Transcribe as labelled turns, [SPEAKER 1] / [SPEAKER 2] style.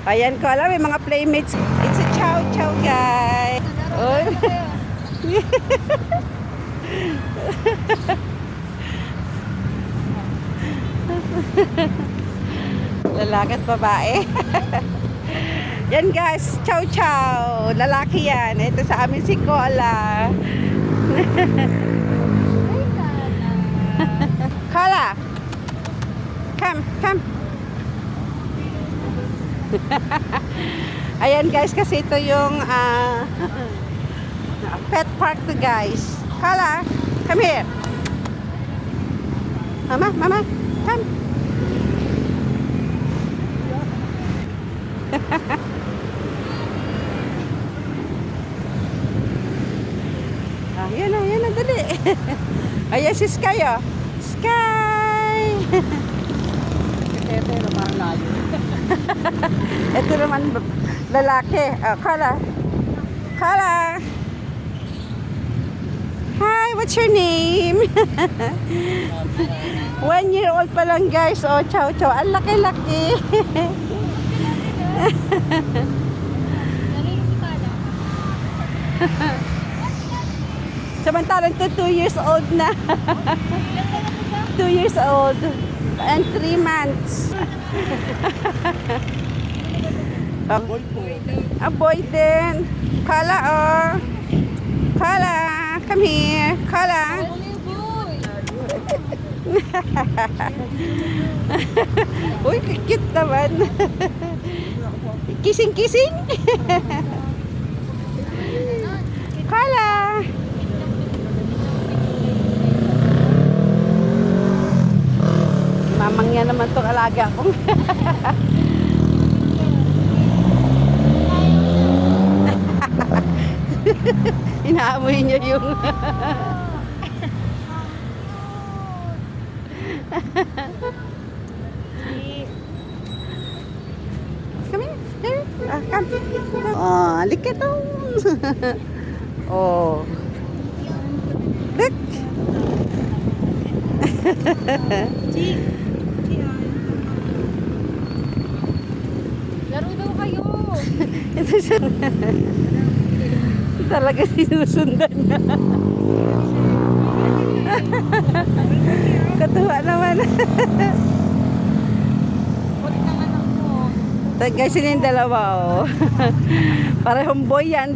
[SPEAKER 1] Ayan ko alam, may mga playmates. It's a chow chow, guys. Oh. Lalaki at babae. Yan guys, chow chow. Lalaki yan. Ito sa amin si Kola. Kola. Come, come. Ayan guys, kasi ito yung pet park to guys. Kola, come here. Mama, mama, come. Yan na, dali. Ayan si Sky, oh. Sky!
[SPEAKER 2] Ito naman layo.
[SPEAKER 1] Ito naman lalaki. Oh, Kala. Kala! Hi, what's your name? 1 year old pa lang guys. Oh, chow chow. Ang laki-laki. Samantalang to 2 years old na. 2 years old and 3 months. A boy din. Kala, oh. Kala, come here. Kala. Uy, cute naman. Kissing-kissing. Kala. Mamang yan naman itong alaga kong. Inaamoy niya yung come here. Come. Oh, look at them. Oh. Look.
[SPEAKER 2] Laro daw kayo.
[SPEAKER 1] Ito siya. Talaga sinusundan na. Katuwa naman.
[SPEAKER 2] Kulit ng anak mo.
[SPEAKER 1] Guys, sila yung dalawa, oh. Parehong boy yan.